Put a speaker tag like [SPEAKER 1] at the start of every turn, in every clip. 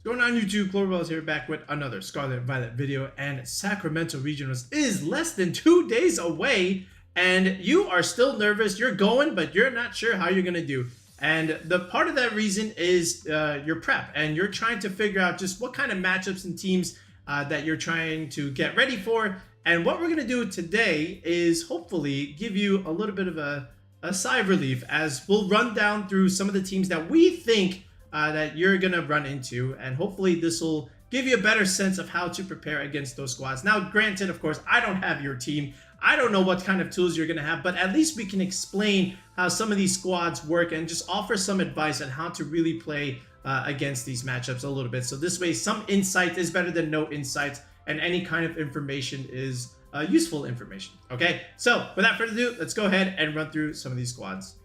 [SPEAKER 1] What's going on YouTube? Cloverbells here, back with another Scarlet Violet video, and Sacramento Regionals is less than 2 days away, and you are still nervous. You're going, but you're not sure how you're gonna do. And the part of that reason is your prep, and you're trying to figure out just what kind of matchups and teams that you're trying to get ready for. And what we're gonna do today is hopefully give you a little bit of a sigh of relief, as we'll run down through some of the teams that we think that you're gonna run into, and hopefully this will give you a better sense of how to prepare against those squads. Now, granted, of course, I don't have your team. I don't know what kind of tools you're gonna have, but at least we can explain how some of these squads work and just offer some advice on how to really play against these matchups a little bit. So this way, some insight is better than no insight, and any kind of information is useful information. Okay, so without further ado, let's go ahead and run through some of these squads.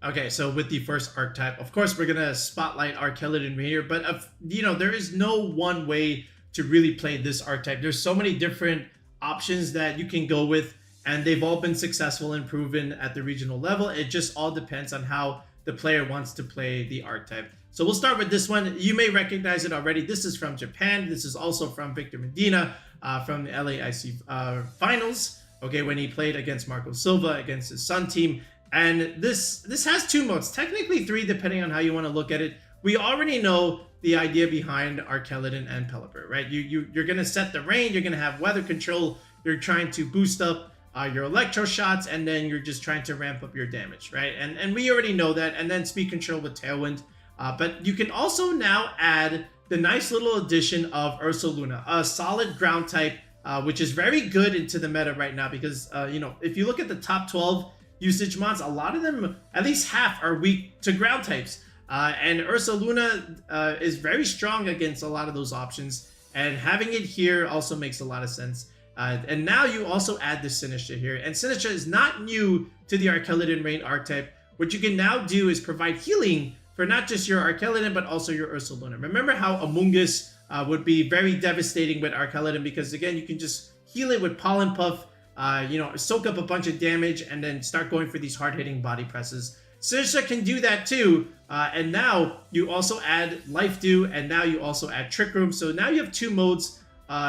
[SPEAKER 1] Okay, so with the first archetype, of course, we're gonna spotlight Archaludon here, but you know, there is no one way to really play this archetype. There's so many different options that you can go with, and they've all been successful and proven at the regional level. It just all depends on how the player wants to play the archetype. So we'll start with this one. You may recognize it already. This is from Japan. This is also from Victor Medina from the LAIC finals. Okay, when he played against Marco Silva against his Sun team. And this has two modes, technically three, depending on how you want to look at it. We already know the idea behind Archaludon and Pelipper, right? You're going to set the rain, you're going to have weather control, you're trying to boost up your electro shots, and then you're just trying to ramp up your damage, right? And we already know that. And then speed control with Tailwind. But you can also now add the nice little addition of Ursaluna, a solid ground type, which is very good into the meta right now because, you know, if you look at the top 12 usage mods, a lot of them, at least half, are weak to ground types. And Ursaluna is very strong against a lot of those options. And having it here also makes a lot of sense. And now you also add the Sinistra here. And Sinistra is not new to the Archaludon Rain archetype. What you can now do is provide healing for not just your Archaludon, but also your Ursaluna. Remember how Amoonguss would be very devastating with Archaludon, because again, you can just heal it with Pollen Puff, you know, soak up a bunch of damage, and then start going for these hard-hitting body presses. Sinistra can do that too, and now you also add Life Dew, and now you also add Trick Room. So now you have two modes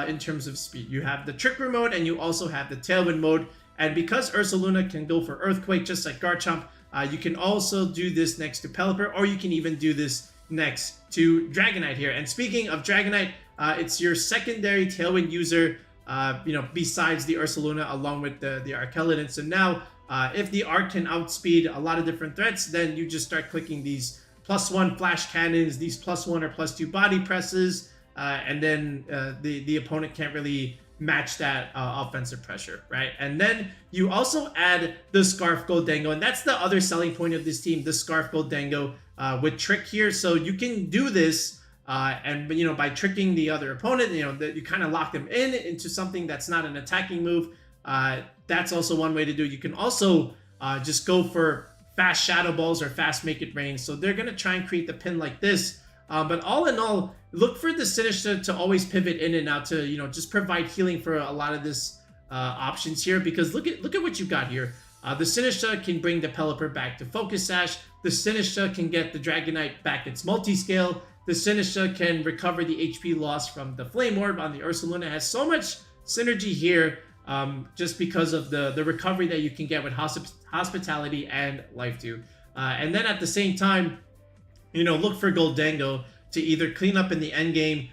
[SPEAKER 1] in terms of speed. You have the Trick Room mode, and you also have the Tailwind mode. And because Ursaluna can go for Earthquake just like Garchomp, you can also do this next to Pelipper, or you can even do this next to Dragonite here. And speaking of Dragonite, it's your secondary Tailwind user, you know, besides the Ursaluna, along with the Archaludon. So now, if the Arc can outspeed a lot of different threats, then you just start clicking these +1 flash cannons, these +1 or +2 body presses, and then the opponent can't really match that offensive pressure, right? And then you also add the Scarf Goldango, and that's the other selling point of this team, the Scarf Goldango with Trick here. So you can do this, and you know, by tricking the other opponent, you know, that you kind of lock them into something that's not an attacking move. That's also one way to do it. You can also just go for fast Shadow Balls or fast Make It Rain. So they're gonna try and create the pin like this. But all in all, look for the Sinistra to always pivot in and out to, you know, just provide healing for a lot of this options here, because look at what you got here. The Sinistra can bring the Pelipper back to Focus Sash. The Sinistra can get the Dragonite back its multi-scale. The Sinistra can recover the HP loss from the Flame Orb on the Ursaluna. It has so much synergy here, just because of the recovery that you can get with Hospitality and Life Dew. And then at the same time, you know, look for Goldango to either clean up in the end game,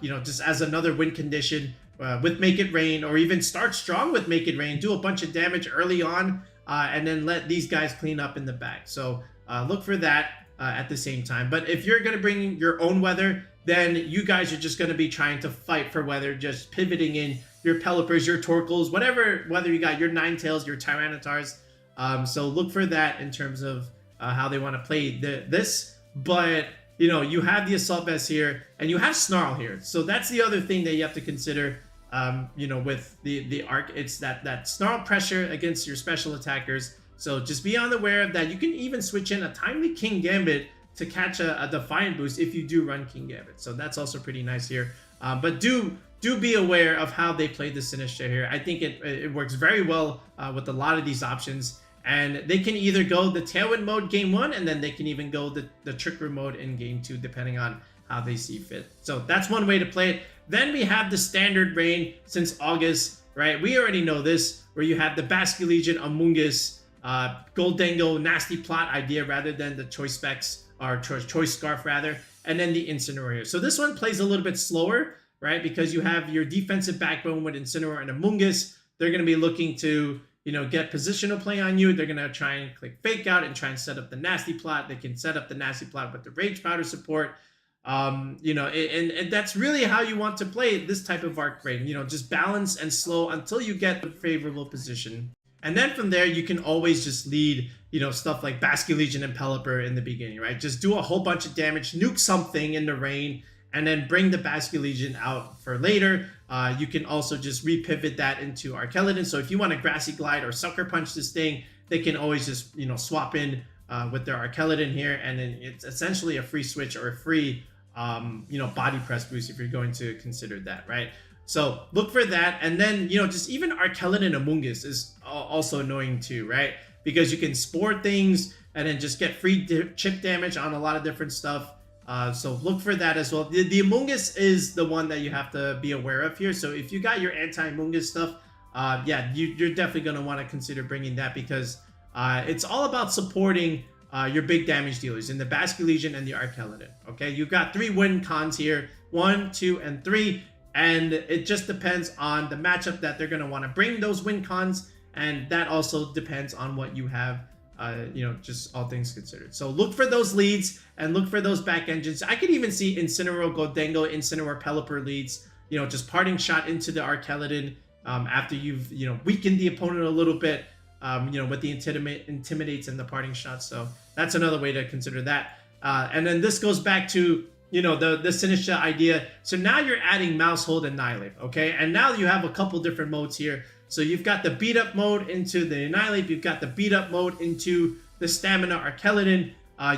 [SPEAKER 1] you know, just as another win condition with Make It Rain, or even start strong with Make It Rain, do a bunch of damage early on, and then let these guys clean up in the back. So look for that at the same time. But if you're going to bring your own weather, then you guys are just going to be trying to fight for weather, just pivoting in your Pelippers, your Torkoals, whatever weather you got, your Ninetales, your Tyrannotars. So look for that in terms of how they want to play this. But, you know, you have the Assault Vest here, and you have Snarl here. So that's the other thing that you have to consider, you know, with the Arc. It's that Snarl pressure against your special attackers. So just be on the aware of that. You can even switch in a Timely King Gambit to catch a Defiant boost if you do run King Gambit. So that's also pretty nice here. But do be aware of how they play the Sinistra here. I think it works very well with a lot of these options. And they can either go the Tailwind mode game 1, and then they can even go the Trick Room mode in game 2, depending on how they see fit. So that's one way to play it. Then we have the standard rain since August, right? We already know this, where you have the Basculegion, Amoonguss, Goldengo, Nasty Plot idea rather than the Choice Specs, or Choice Scarf rather, and then the Incineroar. So this one plays a little bit slower, right? Because you have your defensive backbone with Incineroar and Amoonguss. They're going to be looking to, get positional play on you. They're going to try and click Fake Out and try and set up the Nasty Plot. They can set up the Nasty Plot with the Rage Powder support. And that's really how you want to play this type of Arc Rain. Just balance and slow until you get a favorable position. And then from there, you can always just lead, stuff like Basculegion and Pelipper in the beginning, right? Just do a whole bunch of damage, nuke something in the rain, and then bring the Basculegion out for later. You can also just repivot that into Archaludon. So if you want to Grassy Glide or Sucker Punch this thing, they can always just, swap in with their Archaludon here. And then it's essentially a free switch or a free, body press boost if you're going to consider that, right? So look for that. And then, just even Archaludon and Amoonguss is also annoying too, right? Because you can spore things and then just get free chip damage on a lot of different stuff. So look for that as well. The Amoonguss is the one that you have to be aware of here. So if you got your anti-Amoonguss stuff, you're definitely going to want to consider bringing that, because it's all about supporting your big damage dealers in the Basculegion and the Archaludon. Okay, you've got 3 win cons here, 1, 2, and 3. And it just depends on the matchup that they're going to want to bring those win cons. And that also depends on what you have, just all things considered. So look for those leads and look for those back engines. I could even see Incineroar, Goldengo, Incineroar, Pelipper leads, just parting shot into the Archaludon after you've, weakened the opponent a little bit, with the intimidates and the parting shots. So that's another way to consider that. And then this goes back to, the Sinistra idea. So now you're adding Mouse Hold and Annihilate, okay? And now you have a couple different modes here. So you've got the beat up mode into the Annihilate. You've got the beat up mode into the Stamina Archaludon.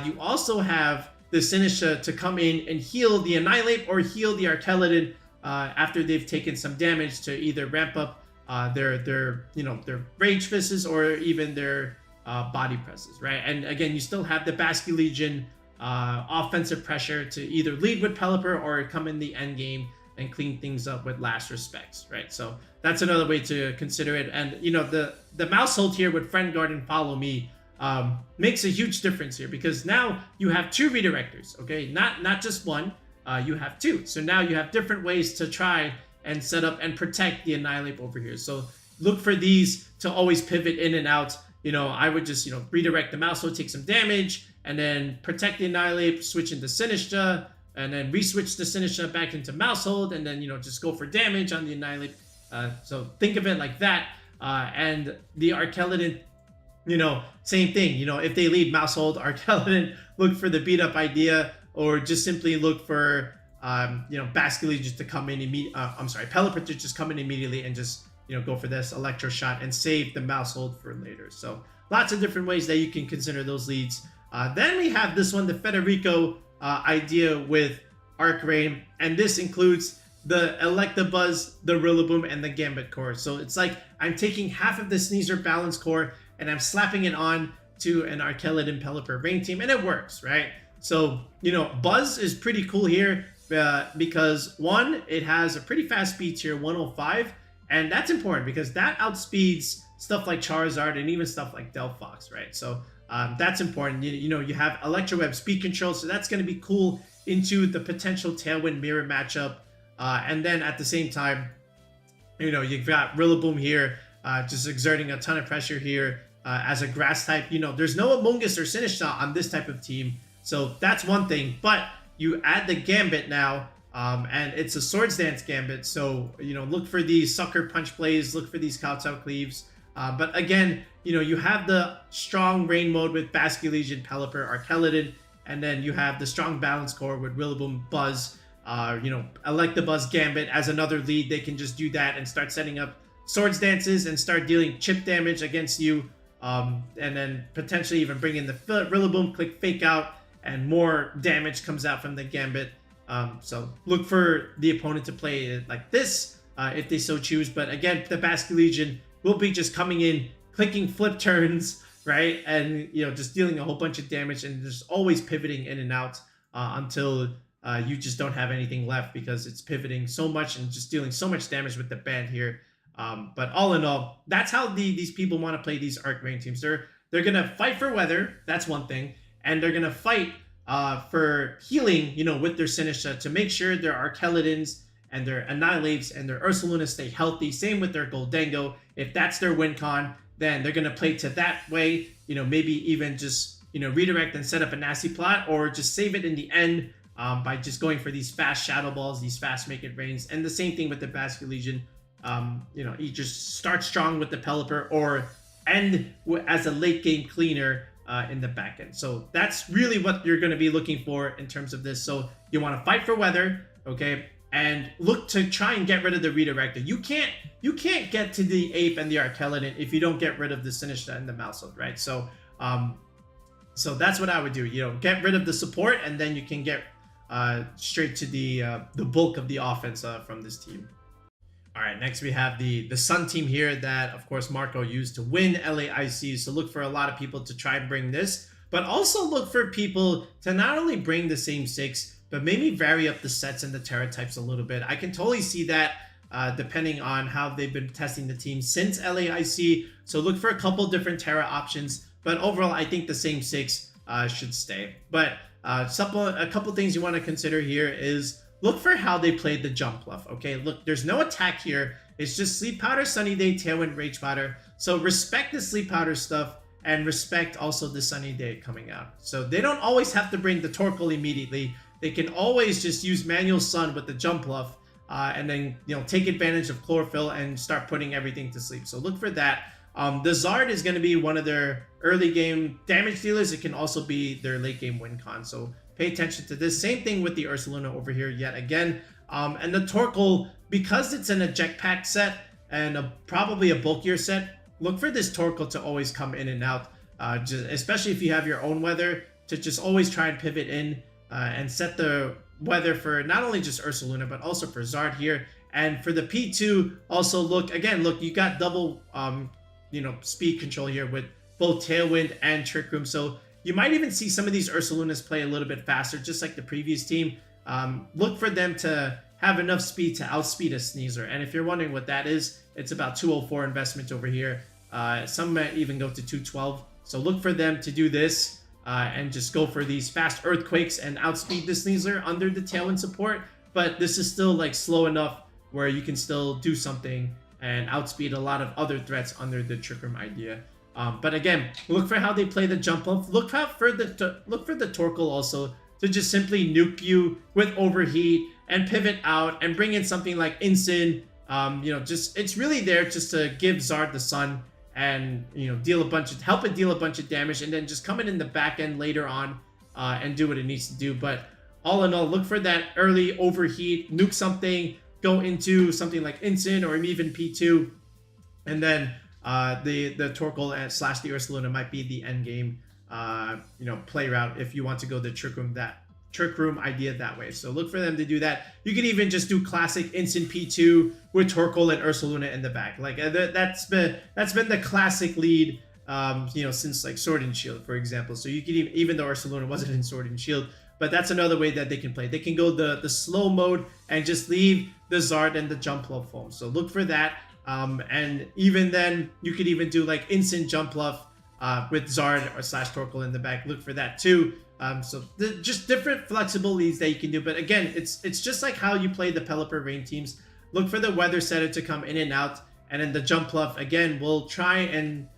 [SPEAKER 1] You also have the Sinistra to come in and heal the Annihilate or heal the Archaludon after they've taken some damage to either ramp up their Rage Fists or even their body presses, right? And again, you still have the Basculegion offensive pressure to either lead with Pelipper or come in the end game and clean things up with Last Respects, right? So that's another way to consider it. And the mouse hold here with Friend Guard and Follow Me makes a huge difference here, because now you have 2 redirectors, okay? Not just one, you have 2. So now you have different ways to try and set up and protect the Annihilate over here. So look for these to always pivot in and out. I would just, redirect the mouse hold, take some damage, and then protect the Annihilate, switch into Sinistra, and then re-switch the Sinistra back into Mouse Hold, and then, just go for damage on the Annihilate. So think of it like that. And the Archaludon, same thing. If they lead Mouse Hold, Archaludon, look for the beat up idea, or just simply look for, Basculegion just to come in Pelipper to just come in immediately and just, go for this Electro Shot and save the Mouse Hold for later. So lots of different ways that you can consider those leads. Then we have this one, the Federico idea with Arc Rain, and this includes the Electabuzz, the Rillaboom, and the Gambit core. So it's like I'm taking half of the Sneasler Balance core and I'm slapping it on to an Archaludon Pelipper Rain team, and it works, right? So, Buzz is pretty cool here because, one, it has a pretty fast speed tier, 105, and that's important because that outspeeds stuff like Charizard and even stuff like Delphox, right? So that's important. You have Electro Web speed control, so that's going to be cool into the potential Tailwind Mirror matchup. And then at the same time, you've got Rillaboom here, just exerting a ton of pressure here as a grass type. There's no Amoonguss or Sinistra on this type of team, so that's one thing. But you add the Gambit now, and it's a Swords Dance Gambit, so look for these Sucker Punch plays, look for these Kowtow Cleaves. But again, you have the strong rain mode with Basculegion, Pelipper, Archaludon, and then you have the strong balance core with Rillaboom, Buzz, Electabuzz, Gambit as another lead. They can just do that and start setting up Swords Dances and start dealing chip damage against you, and then potentially even bring in the Rillaboom, click Fake Out, and more damage comes out from the Gambit. So look for the opponent to play it like this if they so choose. But again, the Basculegion will be just coming in, clicking flip turns, right? And, just dealing a whole bunch of damage and just always pivoting in and out until you just don't have anything left because it's pivoting so much and just dealing so much damage with the band here. But all in all, that's how these people want to play these Arc Rain teams. They're gonna fight for weather. That's one thing, and they're gonna fight for healing, with their Sinistcha to make sure their Archaludons and their Annihilates and their Ursaluna stay healthy. Same with their Goldengo. If that's their win con, then they're gonna play to that way. Maybe even just redirect and set up a nasty plot, or just save it in the end by just going for these fast Shadow Balls, these fast Make It Rains. And the same thing with the Baxcalibur. You just start strong with the Pelipper or end as a late game cleaner in the back end. So that's really what you're going to be looking for in terms of this. So you want to fight for weather, okay, and look to try and get rid of the Redirector. You can't get to the Ape and the Archaludon if you don't get rid of the Sinistcha and the Mousehold, right? So so that's what I would do. Get rid of the support, and then you can get straight to the bulk of the offense from this team. All right, next we have the Sun team here that, of course, Marco used to win LAIC. So look for a lot of people to try and bring this, but also look for people to not only bring the same 6, but maybe vary up the sets and the Terra types a little bit. I can totally see that depending on how they've been testing the team since LAIC. So look for a couple different Terra options, but overall, I think the same 6 should stay. But a couple things you want to consider here is look for how they played the jump bluff, okay? Look, there's no attack here. It's just Sleep Powder, Sunny Day, Tailwind, Rage Powder. So respect the Sleep Powder stuff and respect also the Sunny Day coming out. So they don't always have to bring the Torkoal immediately. They can always just use Manual Sun with the jump bluff and then, take advantage of Chlorophyll and start putting everything to sleep. So look for that. The Zard is going to be one of their early game damage dealers. It can also be their late game win con. So pay attention to this. Same thing with the Ursaluna over here yet again. And the Torkoal, because it's an eject pack set and probably a bulkier set, look for this Torkoal to always come in and out, especially if you have your own weather, to just always try and pivot in and set the weather for not only just Ursaluna, but also for Zard here. And for the P2, also look, you got double, speed control here with both Tailwind and Trick Room. So you might even see some of these Ursalunas play a little bit faster, just like the previous team. Look for them to have enough speed to outspeed a Sneasler. And if you're wondering what that is, it's about 204 investment over here. Some might even go to 212. So look for them to do this and just go for these fast Earthquakes and outspeed the Sneasler under the Tailwind support. But this is still slow enough where you can still do something and outspeed a lot of other threats under the Trick Room idea. But again, look for how they play the jump up. Look for the Torkoal also to just simply nuke you with Overheat and pivot out and bring in something like Incin. It's really there just to give Zard the Sun and help it deal a bunch of damage, and then just come in the back end later on and do what it needs to do. But all in all, look for that early Overheat, nuke something, go into something like Incin or even P2, and then the Torkoal / the Ursaluna might be the end game play route if you want to go the Trick Room idea that way. So look for them to do that. You can even just do classic Instant P2 with Torkoal and Ursaluna in the back. That's been the classic lead since Sword and Shield, for example. So you can even though Ursaluna wasn't in Sword and Shield, but that's another way that they can play. They can go the slow mode and just leave the Zard and the jump bluff home. So look for that. And even then, you could even do instant jump bluff with Zard or / Torkoal in the back. Look for that too. So just different flexible leads that you can do. But again, it's just like how you play the Pelipper Rain teams. Look for the weather setter to come in and out, and then the jump bluff again will try and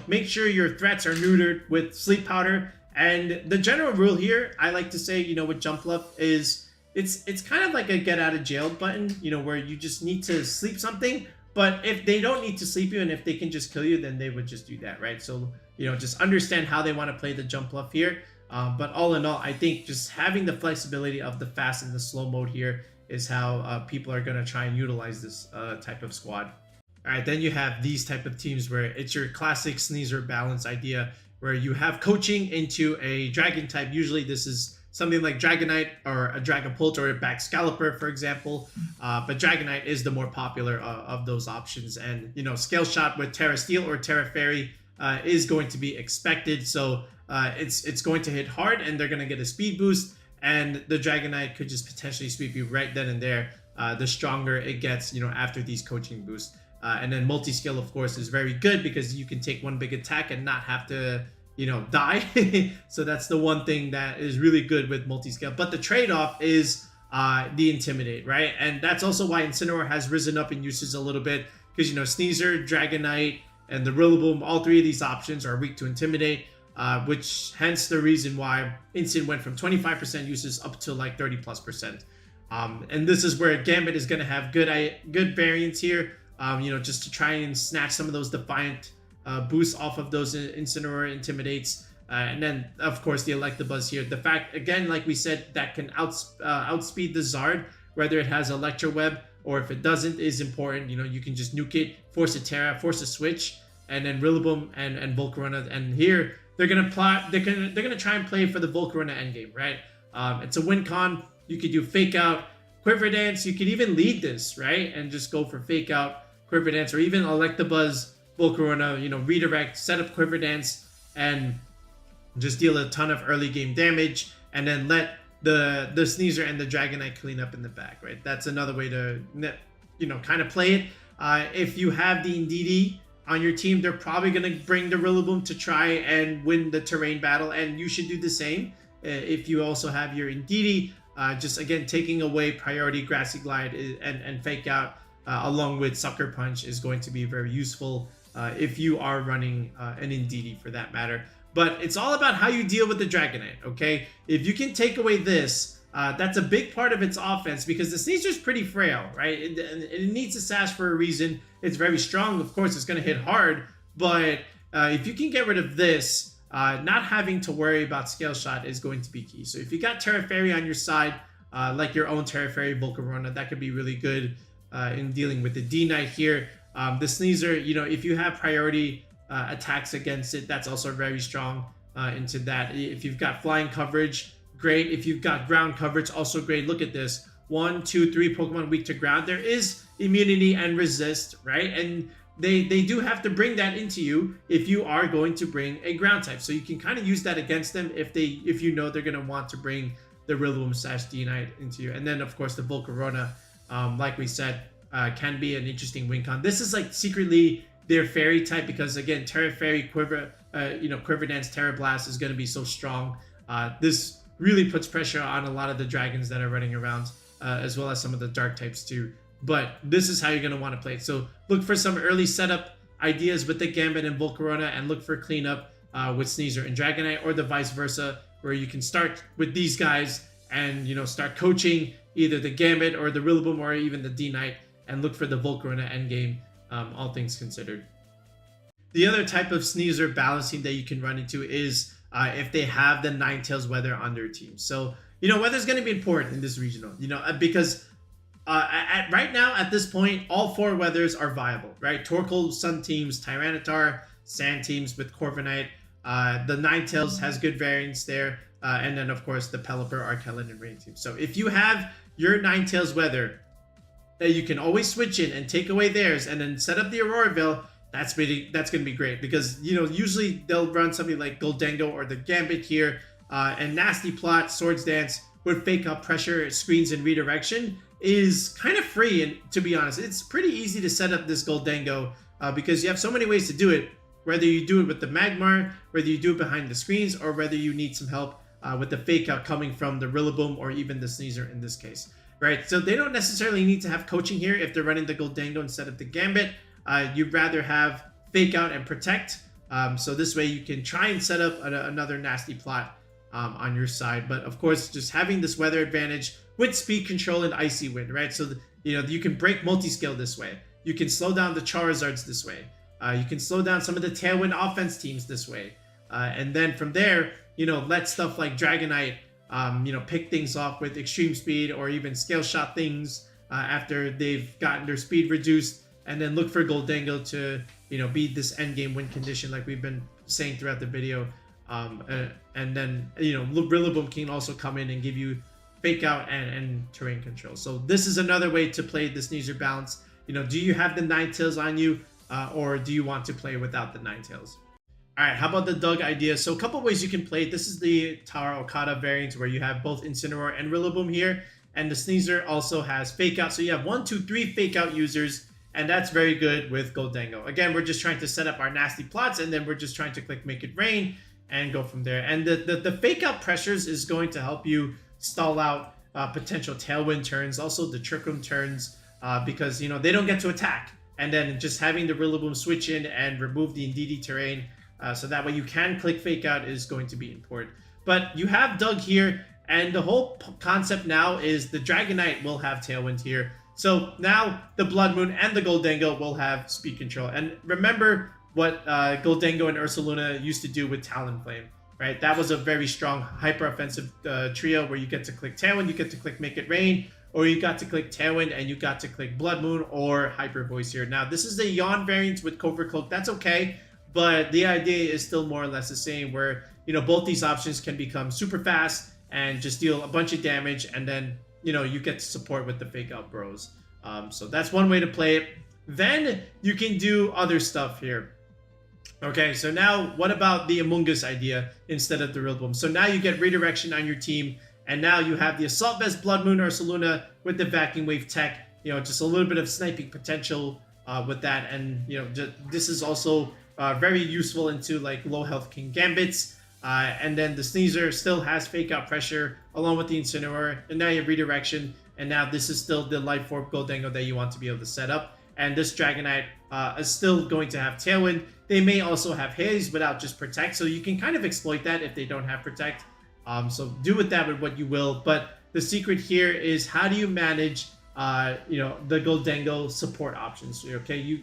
[SPEAKER 1] make sure your threats are neutered with Sleep Powder. And the general rule here, I like to say, with jump bluff is it's kind of like a get out of jail button, where you just need to sleep something. But if they don't need to sleep you and if they can just kill you, then they would just do that, right? So, just understand how they want to play the jump bluff here. But all in all, I think just having the flexibility of the fast and the slow mode here is how people are going to try and utilize this type of squad. All right, then you have these type of teams where it's your classic Sneasler Balance idea, where you have coaching into a Dragon type. Usually this is something like Dragonite or a Dragapult or a Baxcalibur, for example. But Dragonite is the more popular of those options. And, Scale Shot with Terra Steel or Terra Fairy is going to be expected. So it's going to hit hard and they're going to get a speed boost. and the Dragonite could just potentially sweep you right then and there. The stronger it gets, after these coaching boosts. And then multi-skill, of course, is very good because you can take one big attack and not have to, die. So that's the one thing that is really good with multi-skill. But the trade-off is the Intimidate, right? And that's also why Incineroar has risen up in usage a little bit because, Sneasler, Dragonite, and the Rillaboom, all three of these options are weak to Intimidate, which hence the reason why Incin went from 25% usage up to like 30+%. And this is where Gambit is going to have good variance here, just to try and snatch some of those Defiant boosts off of those Incineroar Intimidates. And then, of course, the Electabuzz here. The fact, again, like we said, that can outspeed the Zard, whether it has Electro Web or if it doesn't, is important. You can just nuke it, force a Terra, force a switch, and then Rillaboom and Volcarona. And here, they're gonna try and play for the Volcarona endgame, right? It's a win con. You could do Fake Out, Quiver Dance. You could even lead this, right? And just go for Fake Out, Quiver Dance, or even Electabuzz, Volcarona, redirect, set up Quiver Dance, and just deal a ton of early game damage, and then let the Sneasler and the Dragonite clean up in the back, right? That's another way to, kind of play it. If you have the Indeedee on your team, they're probably going to bring the Rillaboom to try and win the terrain battle, and you should do the same. If you also have your Indeedee, just again taking away priority Grassy Glide and Fake Out along with Sucker Punch is going to be very useful if you are running an Indeedee for that matter. But it's all about how you deal with the Dragonite, okay? If you can take away this, that's a big part of its offense because the Sneasler is pretty frail, right? It needs a sash for a reason. It's very strong. Of course, it's going to hit hard. But if you can get rid of this, not having to worry about Scale Shot is going to be key. So if you got Terra Fairy on your side, like your own Terra Fairy Volcarona, that could be really good in dealing with the D-Knight here. The Sneasler, if you have priority attacks against it, that's also very strong into that. If you've got flying coverage, great. If you've got ground coverage, also great. Look at this. 1, 2, 3 Pokemon weak to ground. There is immunity and resist, right? And they do have to bring that into you if you are going to bring a ground type. So you can kind of use that against them if you know they're going to want to bring the Rillaboom / D-Knight into you. And then, of course, the Volcarona, like we said, can be an interesting win con. This is like secretly their fairy type because, again, Terra Fairy, Quiver Dance, Terra Blast is going to be so strong. This really puts pressure on a lot of the dragons that are running around, as well as some of the dark types too. But this is how you're going to want to play it. So look for some early setup ideas with the Gambit and Volcarona, and look for cleanup with Sneasler and Dragonite, or the vice versa, where you can start with these guys and start coaching either the Gambit or the Rillaboom or even the D-Knight, and look for the Volcarona endgame, all things considered. The other type of Sneasler balancing that you can run into is if they have the Ninetales Weather on their team. So, weather's going to be important in this regional, because right now, at this point, all 4 weathers are viable, right? Torkoal, Sun teams, Tyranitar, Sand teams with Corviknight. The Ninetales has good variance there. And then, of course, the Pelipper, Archaludon, and Rain team. So if you have your Ninetales Weather, you can always switch in and take away theirs and then set up the Auroraville. That's going to be great because, usually they'll run something like Goldengo or the Gambit here. And Nasty Plot, Swords Dance with Fake Out, Pressure, Screens, and Redirection is kind of free. And to be honest, it's pretty easy to set up this Goldengo because you have so many ways to do it. Whether you do it with the Magmar, whether you do it behind the screens, or whether you need some help with the Fake Out coming from the Rillaboom or even the Sneasler in this case. Right, so they don't necessarily need to have coaching here if they're running the Goldengo instead of the Gambit. You'd rather have Fake Out and Protect. So this way you can try and set up another Nasty Plot on your side. But of course, just having this weather advantage with Speed Control and Icy Wind, right? So you can break multi-scale this way. You can slow down the Charizards this way. You can slow down some of the Tailwind offense teams this way. And then from there, let stuff like Dragonite pick things off with extreme speed or even scale shot things after they've gotten their speed reduced, and then look for Goldengo to beat this endgame win condition like we've been saying throughout the video. And then Rillaboom can also come in and give you Fake Out and terrain control. So this is another way to play the Sneasler Balance. Do you have the Ninetales on you, or do you want to play without the Ninetales? All right, how about the Doug idea? So a couple ways you can play it. This is the Tower Okada variant where you have both Incineroar and Rillaboom here. And the Sneasler also has Fake Out. So you have 1, 2, 3 Fake Out users. And that's very good with Goldengo. Again, we're just trying to set up our nasty plots. And then we're just trying to click Make It Rain and go from there. And the Fake Out pressures is going to help you stall out potential Tailwind turns. Also the Trick Room turns. Because, you know, they don't get to attack. And then just having the Rillaboom switch in and remove the Indeedee terrain. So that way you can click Fake Out is going to be important. But you have Doug here, and the whole concept now is the Dragonite will have Tailwind here. So now the Blood Moon and the Goldengo will have speed control. And remember what Goldengo and Ursaluna used to do with Talonflame, right? That was a very strong hyper-offensive trio where you get to click Tailwind, you get to click Make It Rain, or you got to click Tailwind and you got to click Blood Moon or Hyper Voice here. Now, this is the Yawn variant with Covert Cloak. That's okay. But the idea is still more or less the same where, you know, both these options can become super fast and just deal a bunch of damage. And then, you know, you get to support with the Fake Out Bros. So that's one way to play it. Then you can do other stuff here. Okay, so now what about the Among Us idea instead of the Rillaboom? So now you get redirection on your team. And now you have the Assault Vest, Blood Moon, Ursaluna with the Vacuum Wave tech. You know, just a little bit of sniping potential with that. And, you know, this is also very useful into like low health King Gambits. And then the Sneasler still has Fake Out pressure along with the Incineroar. And now you have redirection. And now this is still the Life Orb Goldengo that you want to be able to set up. And this Dragonite is still going to have Tailwind. They may also have Haze without just Protect. So you can kind of exploit that if they don't have Protect. So do with that with what you will. But the secret here is how do you manage you know, the Goldengo support options. Okay,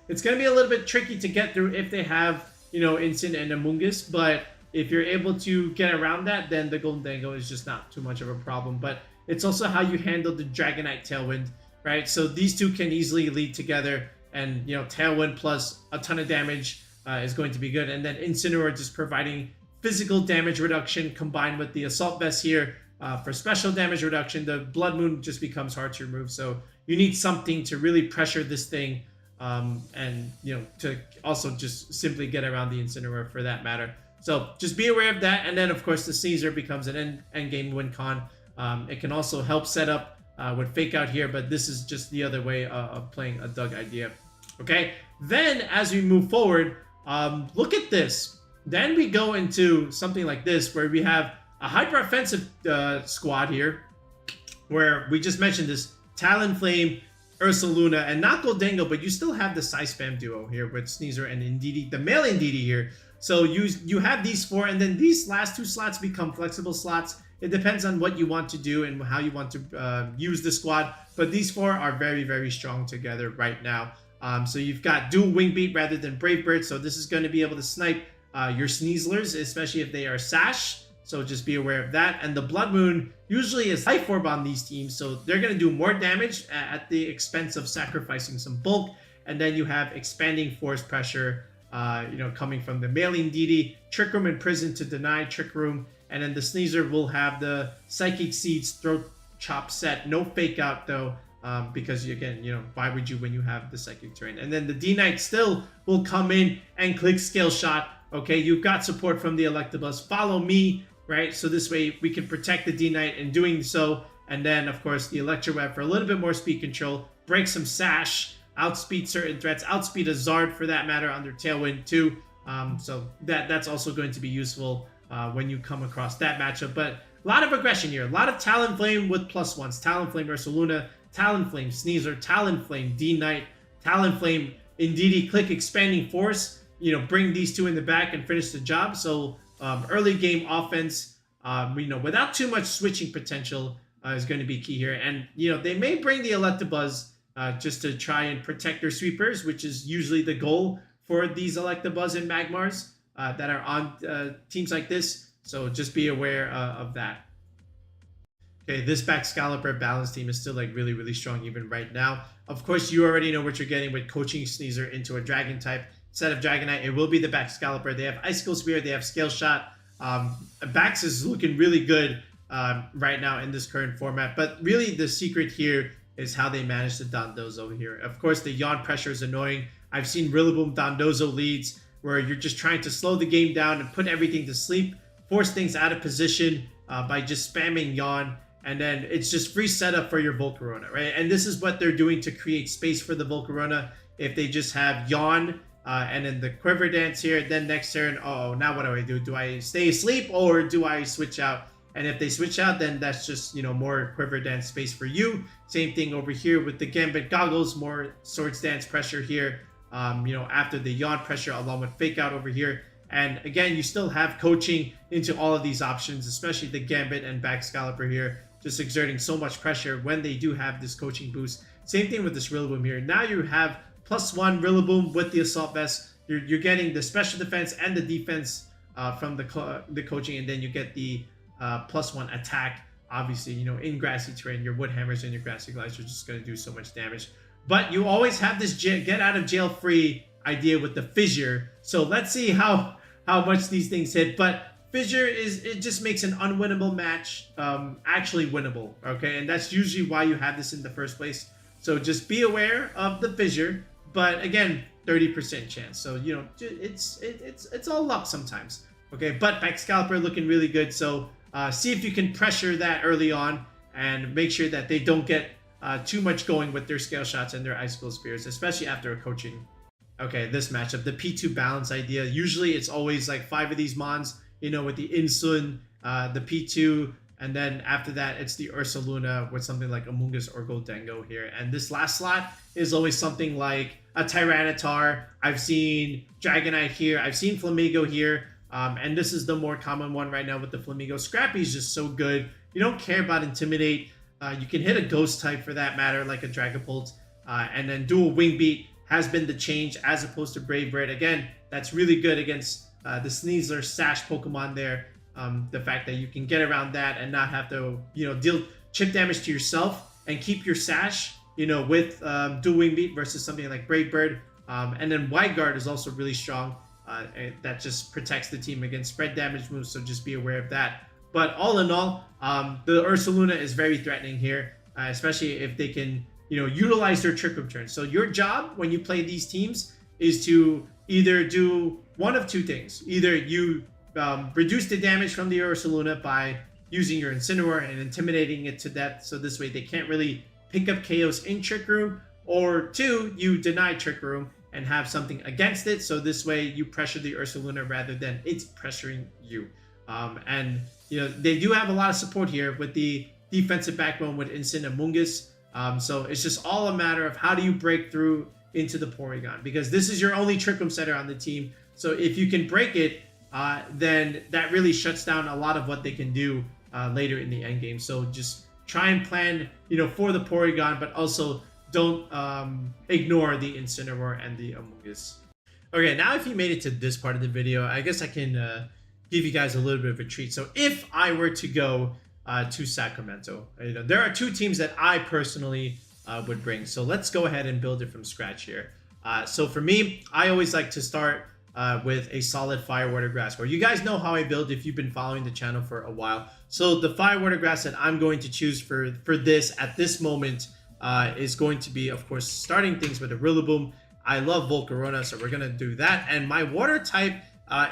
[SPEAKER 1] it's going to be a little bit tricky to get through if they have, you know, Incin and Among Us, but if you're able to get around that, then the Goldengo is just not too much of a problem. But it's also how you handle the Dragonite Tailwind, right? So these two can easily lead together, and, you know, Tailwind plus a ton of damage is going to be good. And then Incineroar just providing physical damage reduction combined with the Assault Vest here. For special damage reduction, the Blood Moon just becomes hard to remove. So you need something to really pressure this thing, and, you know, to also just simply get around the Incineroar for that matter. So just be aware of that. And then, of course, the Sneasler becomes an end game win con. It can also help set up with Fake Out here, but this is just the other way of playing a Doug idea. Okay, then as we move forward, look at this. Then we go into something like this where we have a hyper-offensive squad here, where we just mentioned this Talonflame, Ursaluna, and not Goldengo, but you still have the Psy-Spam duo here with Sneasler and Indeedee, the male Indeedee here. So you have these four, and then these last two slots become flexible slots. It depends on what you want to do and how you want to use the squad, but these four are very, very strong together right now. So you've got dual Wing Beat rather than Brave Bird, so this is going to be able to snipe your Sneaslers, especially if they are Sash. So just be aware of that. And the Blood Moon usually is Life Orb on these teams, so they're going to do more damage at the expense of sacrificing some bulk. And then you have Expanding Force Pressure, you know, coming from the male Indeedee, Trick Room and Prison to deny Trick Room. And then the Sneasler will have the Psychic Seeds Throat Chop set. No Fake Out though, because again, you know, why would you when you have the Psychic Terrain? And then the D-Knight still will come in and click Scale Shot. Okay, you've got support from the Electabuzz. Follow me, right? So this way we can protect the D-Knight in doing so. And then, of course, the Electro Web for a little bit more speed control. Break some Sash. Outspeed certain threats. Outspeed a Zard for that matter under Tailwind too. So that's also going to be useful when you come across that matchup. But a lot of aggression here. A lot of Talonflame with +1s. Talonflame Ursaluna, Talonflame Sneasler, Talonflame D-Knight, Talonflame Indeedee click Expanding Force. You know, bring these two in the back and finish the job. So early game offense, you know, without too much switching potential is going to be key here. And, you know, they may bring the Electabuzz just to try and protect their sweepers, which is usually the goal for these Electabuzz and Magmars that are on teams like this. So just be aware of that. Okay, this Baxcalibur Balance team is still like really, really strong even right now. Of course, you already know what you're getting with coaching Sneasler into a Dragon type. Instead of Dragonite, it will be the Baxcalibur. They have Icicle Spear, they have Scale Shot. Bax is looking really good right now in this current format. But really the secret here is how they manage the Dondozo here. Of course, the Yawn pressure is annoying. I've seen Rillaboom Dondozo leads where you're just trying to slow the game down and put everything to sleep, force things out of position by just spamming Yawn, and then it's just free setup for your Volcarona, right? And this is what they're doing to create space for the Volcarona. If they just have Yawn and then the Quiver Dance here, then next turn, oh, now what do I do? Do I stay asleep or do I switch out? And if they switch out, then that's just, you know, more Quiver Dance space for you. Same thing over here with the Gambit Goggles, more Swords Dance pressure here, you know, after the Yawn pressure along with Fake Out over here. And again, you still have coaching into all of these options, especially the Gambit and Baxcalibur here, just exerting so much pressure when they do have this coaching boost. Same thing with this Rillaboom here. Now you have +1 Rillaboom with the Assault Vest. You're getting the special defense and the defense from the coaching, and then you get the +1 attack. Obviously, you know, in grassy terrain, your Wood Hammers and your Grassy Glides are just going to do so much damage. But you always have this get out of jail free idea with the Fissure. So let's see how much these things hit. But Fissure it just makes an unwinnable match actually winnable. Okay, and that's usually why you have this in the first place. So just be aware of the Fissure. But again, 30% chance. So you know, it's all luck sometimes. Okay, but Baxcalibur looking really good. So see if you can pressure that early on and make sure that they don't get too much going with their Scale Shots and their Icicle Spears, especially after a coaching. Okay, this matchup, the P2 balance idea. Usually it's always like 5 of these Mons, you know, with the Insun, the P2, and then after that, it's the Ursaluna with something like Amoonguss or Goldengo here. And this last slot is always something like a Tyranitar. I've seen Dragonite here. I've seen Flamigo here. And this is the more common one right now with the Flamigo. Scrappy is just so good. You don't care about Intimidate. You can hit a Ghost type for that matter, like a Dragapult. And then Dual Wing Beat has been the change as opposed to Brave Bird. Again, that's really good against the Sneasler Sash Pokemon there. The fact that you can get around that and not have to, you know, deal chip damage to yourself and keep your Sash, you know, with Dual Wing Beat versus something like Brave Bird. And then Wide Guard is also really strong. That just protects the team against spread damage moves, so just be aware of that. But all in all, the Ursaluna is very threatening here, especially if they can, you know, utilize their Trick Room turn. So your job when you play these teams is to either do one of two things. Either you reduce the damage from the Ursaluna by using your Incineroar and intimidating it to death, so this way they can't really pick up KOs in Trick Room, or 2, you deny Trick Room and have something against it, so this way you pressure the Ursaluna rather than it's pressuring you. And you know, they do have a lot of support here with the defensive backbone with Incin and Amoonguss. So it's just all a matter of how do you break through into the Porygon, because this is your only Trick Room setter on the team. So if you can break it, then that really shuts down a lot of what they can do later in the end game. So just try and plan, you know, for the Porygon, but also don't ignore the Incineroar and the Amoonguss. Okay, now if you made it to this part of the video, I guess I can give you guys a little bit of a treat. So if I were to go to Sacramento, you know, there are 2 teams that I personally would bring. So let's go ahead and build it from scratch here. So for me, I always like to start with a solid Fire Water Grass. Or you guys know how I build if you've been following the channel for a while. So the Fire Water Grass that I'm going to choose for this at this moment is going to be, of course, starting things with a Rillaboom. I love Volcarona, so we're going to do that. And my water type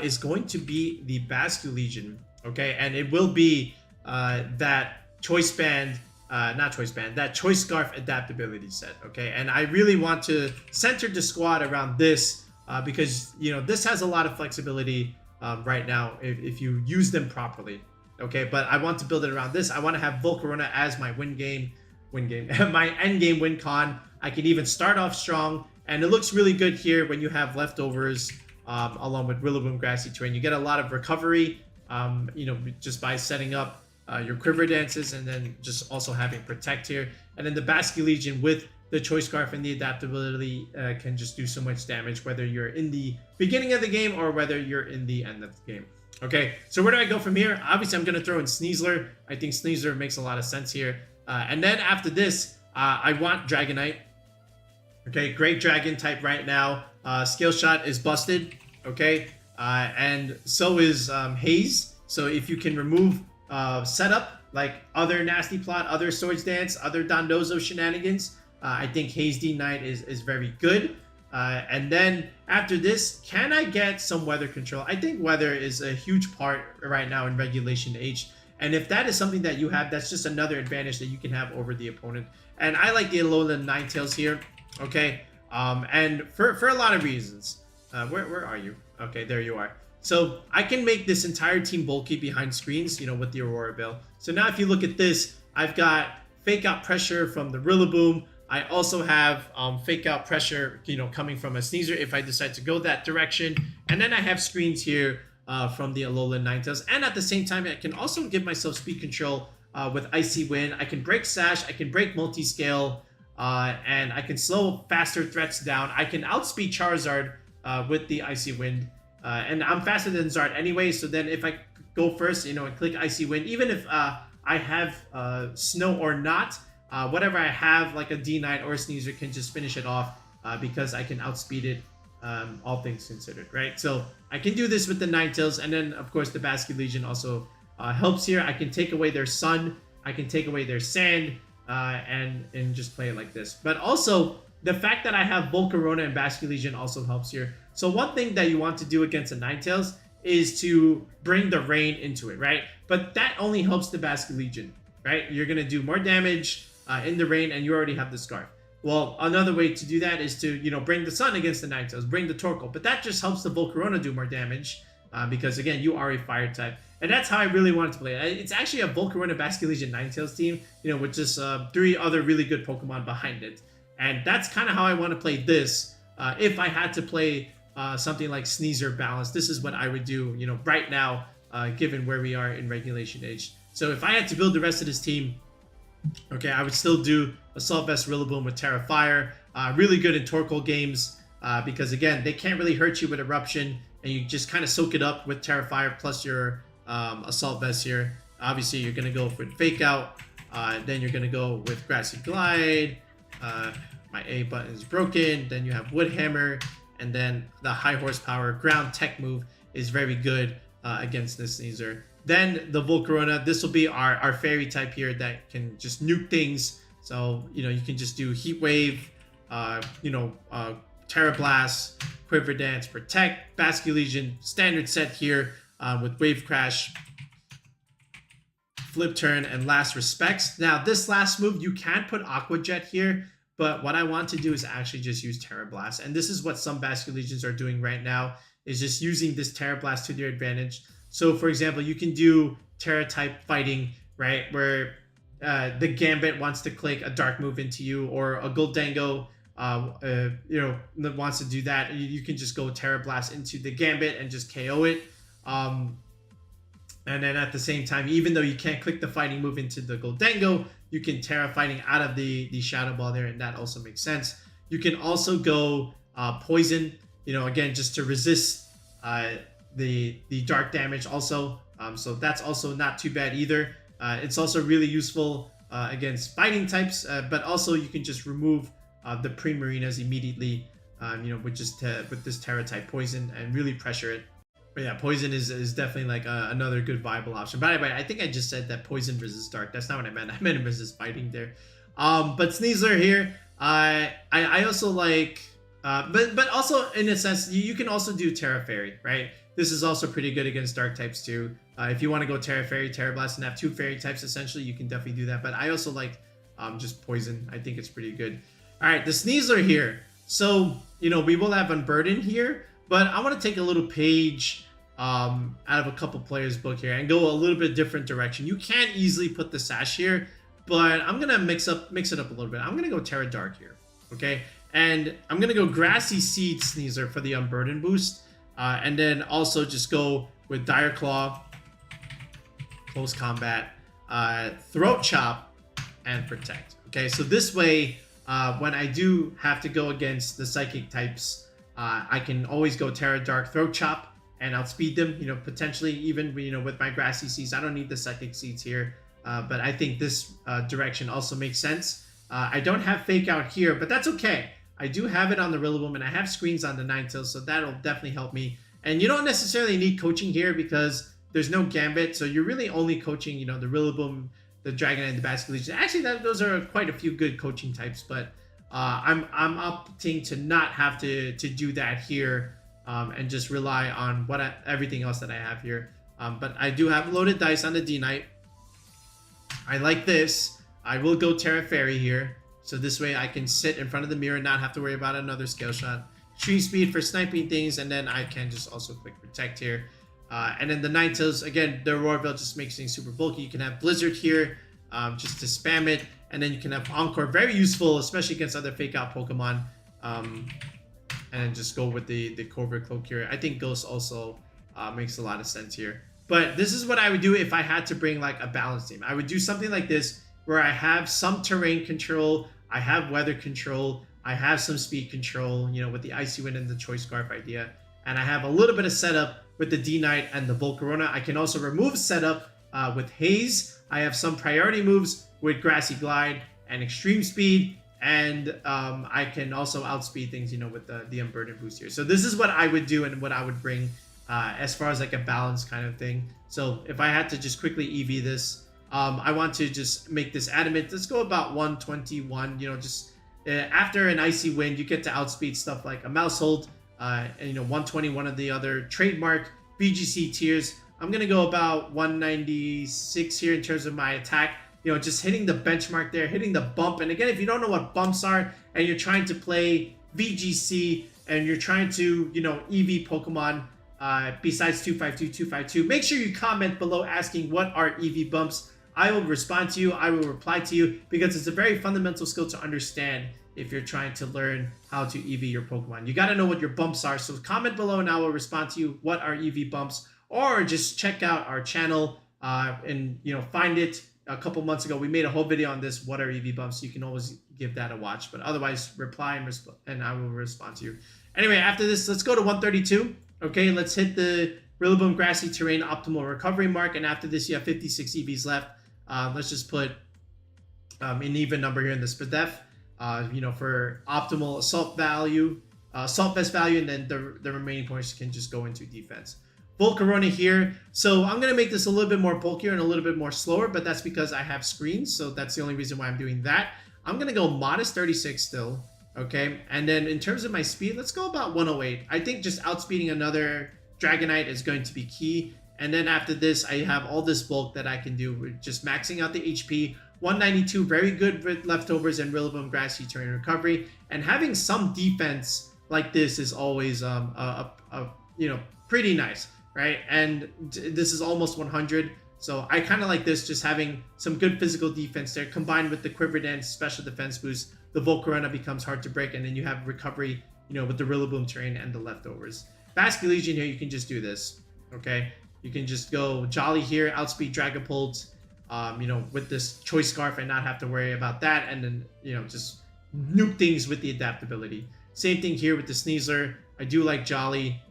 [SPEAKER 1] is going to be the Basculegion, okay? And it will be that Choice Band, that Choice Scarf adaptability set, okay? And I really want to center the squad around this because, you know, this has a lot of flexibility right now if you use them properly, okay? But I want to build it around this. I want to have Volcarona as my my end game win con. I can even start off strong, and it looks really good here when you have leftovers along with Rillaboom Grassy Terrain. You get a lot of recovery, you know, just by setting up your Quiver Dances and then just also having Protect here. And then the Basculegion with the Choice Scarf and the adaptability can just do so much damage, whether you're in the beginning of the game or whether you're in the end of the game. Okay, so where do I go from here? Obviously, I'm going to throw in Sneasler. I think Sneasler makes a lot of sense here. And then after this, I want Dragonite. Okay, great Dragon type right now. Scale Shot is busted. Okay, and so is Haze. So if you can remove setup like other Nasty Plot, other Swords Dance, other Dondozo shenanigans, I think Haze D Knight is very good. And then after this, can I get some weather control? I think weather is a huge part right now in Regulation H. And if that is something that you have, that's just another advantage that you can have over the opponent. And I like the Alolan Ninetales here, okay? And for a lot of reasons. Where are you? Okay, there you are. So I can make this entire team bulky behind screens, you know, with the Aurora Bill. So now if you look at this, I've got Fake Out Pressure from the Rillaboom. I also have Fake Out Pressure, you know, coming from a Sneasler if I decide to go that direction. And then I have screens here from the Alolan Ninetales. And at the same time, I can also give myself speed control with Icy Wind. I can break Sash, I can break Multi-Scale, and I can slow faster threats down. I can outspeed Charizard with the Icy Wind. And I'm faster than Zard anyway, so then if I go first, you know, and click Icy Wind, even if I have Snow or not, whatever I have, like a D9 or a Sneasler, can just finish it off because I can outspeed it, all things considered, right? So I can do this with the Ninetales, and then, of course, the Basculegion also helps here. I can take away their Sun, I can take away their Sand, and just play it like this. But also, the fact that I have Volcarona and Basculegion also helps here. So one thing that you want to do against a Ninetales is to bring the rain into it, right? But that only helps the Basculegion, right? You're going to do more damage in the rain, and you already have the Scarf. Well, another way to do that is to, you know, bring the Sun against the Ninetales, bring the Torkoal. But that just helps the Volcarona do more damage because, again, you are a Fire type. And that's how I really wanted to play it. It's actually a Volcarona Basculegion Ninetales team, you know, with just 3 other really good Pokemon behind it. And that's kind of how I want to play this. If I had to play something like Sneasler Balance, this is what I would do, you know, right now, given where we are in Regulation H. So if I had to build the rest of this team, okay, I would still do Assault Vest Rillaboom with Terra Fire. Really good in Torkoal games because, again, they can't really hurt you with Eruption, and you just kind of soak it up with Terra Fire plus your Assault Vest here. Obviously, you're going to go for Fake Out. Then you're going to go with Grassy Glide. My A button is broken. Then you have Wood Hammer. And then the high horsepower ground tech move is very good against this Sneasler. Then the Volcarona, this will be our fairy type here that can just nuke things. So, you know, you can just do Heat Wave, Terra Blast, Quiver Dance, Protect, Basculegion, standard set here with Wave Crash, Flip Turn, and Last Respects. Now, this last move, you can put Aqua Jet here, but what I want to do is actually just use Terra Blast. And this is what some Basculegions are doing right now, is just using this Terra Blast to their advantage. So, for example, you can do Terra type fighting, right? Where the Gambit wants to click a dark move into you, or a Goldango, wants to do that. You can just go Terra Blast into the Gambit and just KO it. And then at the same time, even though you can't click the fighting move into the Goldango, you can Terra fighting out of the Shadow Ball there, and that also makes sense. You can also go Poison, you know, again, just to resist the dark damage also. So that's also not too bad either. It's also really useful against fighting types, but also you can just remove the Primarinas immediately, with this Terra type Poison, and really pressure it. But yeah, Poison is definitely like another good viable option. By the way, I think I just said that Poison resists Dark. That's not what I meant. I meant resist fighting there. But Sneasler here, I also like, but also in a sense, you can also do Terra Fairy, right? This is also pretty good against Dark types too. If you want to go Terra Fairy, Terra Blast, and have 2 Fairy types, essentially, you can definitely do that. But I also like just Poison. I think it's pretty good. All right, the Sneasler here. So, you know, we will have Unburden here, but I want to take a little page out of a couple players' book here and go a little bit different direction. You can easily put the Sash here, but I'm gonna mix it up a little bit. I'm gonna go Terra Dark here, okay? And I'm gonna go Grassy Seed Sneasler for the Unburden boost, and then also just go with Dire Claw, Close Combat, Throat Chop, and Protect. Okay, so this way, when I do have to go against the Psychic types, I can always go Terra Dark, Throat Chop, and outspeed them, you know, potentially even, you know, with my Grassy Seeds. I don't need the Psychic Seeds here, but I think this direction also makes sense. I don't have Fake Out here, but that's okay. I do have it on the Rillaboom, and I have screens on the Ninetales, so that'll definitely help me. And you don't necessarily need coaching here because there's no Gambit, so you're really only coaching, you know, the Rillaboom, the Dragonite, and the Basculegion. Actually, those are quite a few good coaching types, but I'm opting to not have to do that here, and just rely on everything else that I have here. But I do have loaded dice on the D-Knight. I like this. I will go Terra Fairy here, so this way I can sit in front of the mirror and not have to worry about another scale shot. Tree Speed for sniping things, and then I can just also quick Protect here. And then the Ninetales, again, the Aurora Veil just makes things super bulky. You can have Blizzard here, just to spam it, and then you can have Encore, very useful, especially against other fake out Pokemon. And then just go with the Cobra Cloak here. I think Ghost also makes a lot of sense here. But this is what I would do if I had to bring like a balance team. I would do something like this where I have some terrain control, I have weather control, I have some speed control, you know, with the Icy Wind and the Choice Scarf idea. And I have a little bit of setup with the D-Knight and the Volcarona. I can also remove setup with Haze. I have some priority moves with Grassy Glide and Extreme Speed. And I can also outspeed things, you know, with the Unburdened boost here. So this is what I would do and what I would bring as far as like a balance kind of thing. So if I had to just quickly EV this, I want to just make this Adamant. Let's go about 121, you know, just after an Icy Wind, you get to outspeed stuff like a Mousehold, and, you know, 121 of the other trademark VGC tiers. I'm going to go about 196 here in terms of my attack. You know, just hitting the benchmark there, hitting the bump. And again, if you don't know what bumps are and you're trying to play VGC and you're trying to, you know, EV Pokemon besides 252, 252, make sure you comment below asking what are EV bumps. I will respond to you. I will reply to you because it's a very fundamental skill to understand if you're trying to learn how to EV your Pokemon. You got to know what your bumps are. So comment below and I will respond to you what are EV bumps, or just check out our channel and, you know, find it. A couple months ago, we made a whole video on this, what are EV bumps. You can always give that a watch, but otherwise reply and I will respond to you. Anyway, after this, let's go to 132. Okay, let's hit the Rillaboom Grassy Terrain optimal recovery mark. And after this, you have 56 EVs left. Let's just put an even number here in the Spadef, you know, for optimal assault value, assault vest value, and then the remaining points can just go into defense. Volcarona here. So I'm going to make this a little bit more bulkier and a little bit more slower, but that's because I have screens. So that's the only reason why I'm doing that. I'm going to go modest 36 still. Okay. And then in terms of my speed, let's go about 108. I think just outspeeding another Dragonite is going to be key. And then after this, I have all this bulk that I can do. We're just maxing out the HP. 192, very good with leftovers and Rillaboom Grassy Terrain recovery. And having some defense like this is always, you know, pretty nice. Right, and this is almost 100, so I kind of like this, just having some good physical defense there, combined with the Quiver Dance special defense boost. The Volcarona becomes hard to break, and then you have recovery, you know, with the Rillaboom Terrain and the leftovers. Baxcalibur here, you can just do this, okay? You can just go Jolly here, outspeed Dragapult, you know, with this Choice Scarf and not have to worry about that, and then, you know, just nuke things with the adaptability. Same thing here with the Sneasler. I do like Jolly.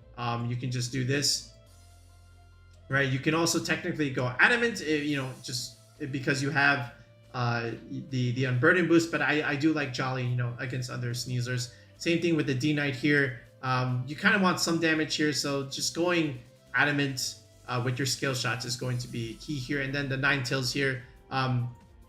[SPEAKER 1] You can just do this. Right, you can also technically go Adamant, you know, just because you have the Unburdened boost, but I do like Jolly, you know, against other Sneaslers. Same thing with the D-Knight here. You kind of want some damage here, so just going Adamant with your skill shots is going to be key here. And then the Ninetales here,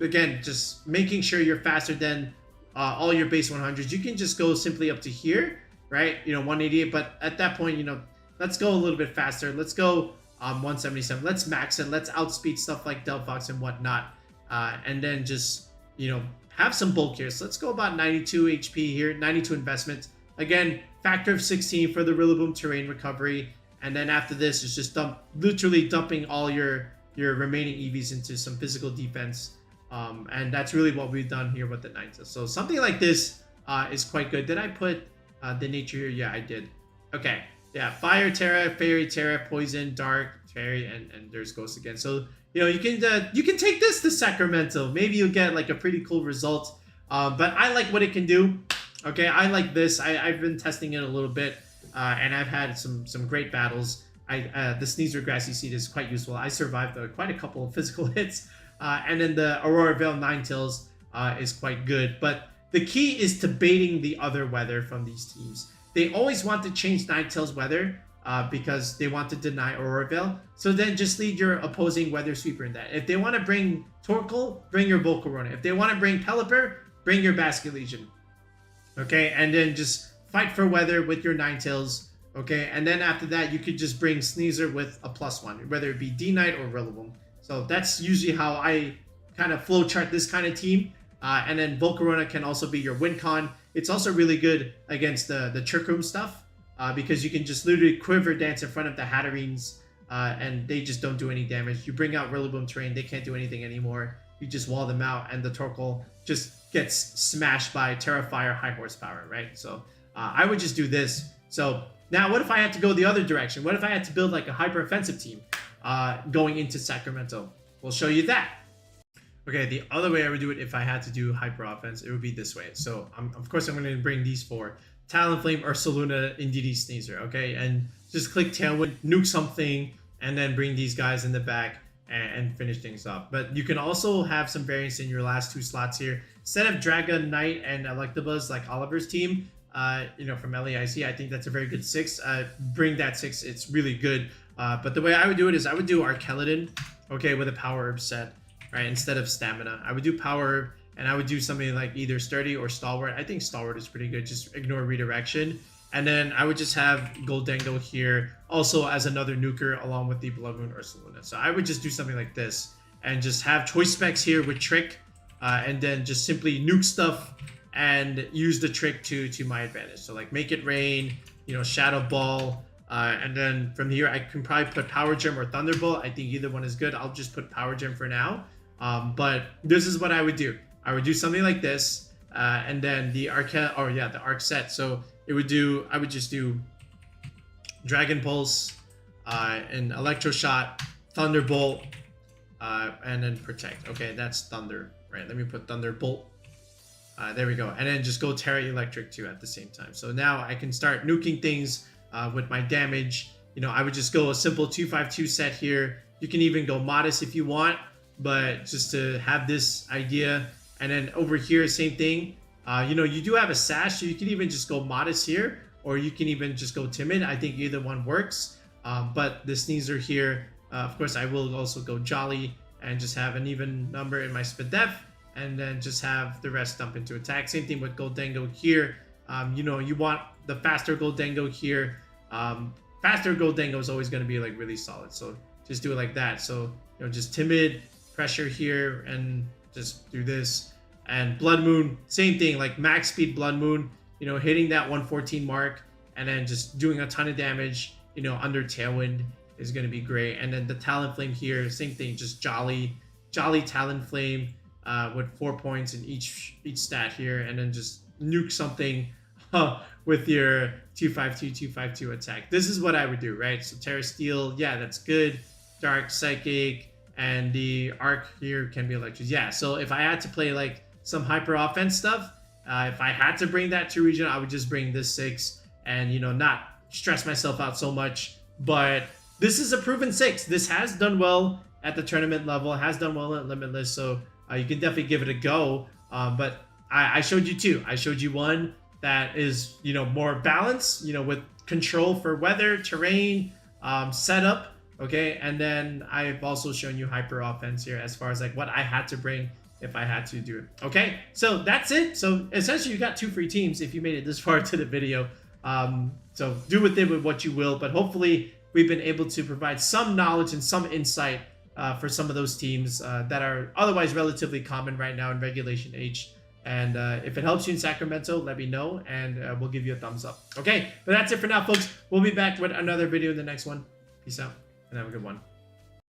[SPEAKER 1] again, just making sure you're faster than all your base 100s. You can just go simply up to here, right? You know, 188, but at that point, you know, let's go a little bit faster. Let's go 177. Let's max it. Let's outspeed stuff like Delphox and whatnot. And then just, you know, have some bulk here. So let's go about 92 HP here, 92 investment. Again, factor of 16 for the Rillaboom Terrain recovery. And then after this, it's just literally dumping all your remaining EVs into some physical defense. And that's really what we've done here with the Ninetales. So something like this is quite good. Did I put the nature here? Yeah, I did. Okay. Yeah, Fire Terra, Fairy Terra, Poison, Dark, Fairy, and there's Ghost again. So, you know, you can take this to Sacramento. Maybe you'll get like a pretty cool result. But I like what it can do. Okay, I like this. I've been testing it a little bit, and I've had some great battles. The Sneasler Grassy Seed is quite useful. I survived quite a couple of physical hits. And then the Aurora Veil Ninetales is quite good. But the key is to baiting the other weather from these teams. They always want to change Ninetales weather because they want to deny Aurora Veil. So then just lead your opposing Weather Sweeper in that. If they want to bring Torkoal, bring your Volcarona. If they want to bring Pelipper, bring your Basculetian. Okay, and then just fight for weather with your Ninetales. Okay, and then after that, you could just bring Sneasler with a +1, whether it be D-Knight or Rillaboom. So that's usually how I kind of flowchart this kind of team. And then Volcarona can also be your win con. It's also really good against the Trick Room stuff because you can just literally quiver dance in front of the Hatterines and they just don't do any damage. You bring out Rillaboom terrain, they can't do anything anymore. You just wall them out and the Torkoal just gets smashed by Terrafire high horsepower, right? So I would just do this. So now what if I had to go the other direction? What if I had to build like a hyper offensive team going into Sacramento? We'll show you that. Okay, the other way I would do it if I had to do hyper offense, it would be this way. So of course I'm going to bring these four: Talonflame, Archaludon, Indeedee, Sneasler. Okay, and just click Tailwind, nuke something, and then bring these guys in the back and finish things off. But you can also have some variance in your last two slots here. Instead of Dragon Knight and Electabuzz like Oliver's team, you know, from LAIC, I think that's a very good 6. Bring that 6; it's really good. But the way I would do it is I would do Archaludon, okay, with a Power Herb set. Right, instead of Stamina, I would do Power, and I would do something like either Sturdy or Stalwart. I think Stalwart is pretty good. Just ignore Redirection, and then I would just have Goldengo here, also as another nuker along with the Blood Moon Ursaluna. So I would just do something like this, and just have choice specs here with Trick, and then just simply nuke stuff and use the Trick to my advantage. So like make it rain, you know, Shadow Ball. And then from here, I can probably put Power Gem or Thunderbolt. I think either one is good. I'll just put Power Gem for now. But this is what I would do. I would do something like this, and then the Arc set. So it would do. I would just do Dragon Pulse, and Electro Shot, Thunderbolt, and then Protect. Okay, that's Thunder. Right. Let me put Thunderbolt. There we go. And then just go Terra Electric too at the same time. So now I can start nuking things with my damage. You know, I would just go a simple 2/5/2 set here. You can even go Modest if you want. But just to have this idea, and then over here, same thing. You know, you do have a Sash, so you can even just go Modest here, or you can even just go Timid. I think either one works. But the Sneasler here, of course, I will also go Jolly and just have an even number in my Spadef, and then just have the rest dump into attack. Same thing with Goldengo here. You know, you want the faster Goldengo here. Faster Goldengo is always going to be like really solid. So just do it like that. So, you know, just Timid, pressure here, and just do this. And Blood Moon, same thing, like max speed Blood Moon, you know, hitting that 114 mark and then just doing a ton of damage, you know, under Tailwind is going to be great. And then the Talonflame here, same thing, just Jolly Talonflame with 4 points in each stat here, and then just nuke something with your 2/5/2 attack. This is what I would do, right? So Terra Steel, yeah, that's good. Dark, Psychic, and the Arc here can be Electric. Yeah, so if I had to play like some hyper offense stuff, if I had to bring that to region, I would just bring this 6 and, you know, not stress myself out so much. But this is a proven 6. This has done well at the tournament level, has done well at Limitless, so you can definitely give it a go. But I showed you 2. I showed you one that is, you know, more balanced, you know, with control for weather, terrain, setup. Okay, and then I've also shown you hyper offense here as far as like what I had to bring if I had to do it. Okay, so that's it. So essentially you got 2 free teams if you made it this far to the video. So do with it with what you will, but hopefully we've been able to provide some knowledge and some insight for some of those teams that are otherwise relatively common right now in Regulation H. And if it helps you in Sacramento, let me know, and we'll give you a thumbs up. Okay, but that's it for now, folks. We'll be back with another video in the next one. Peace out, and have a good one.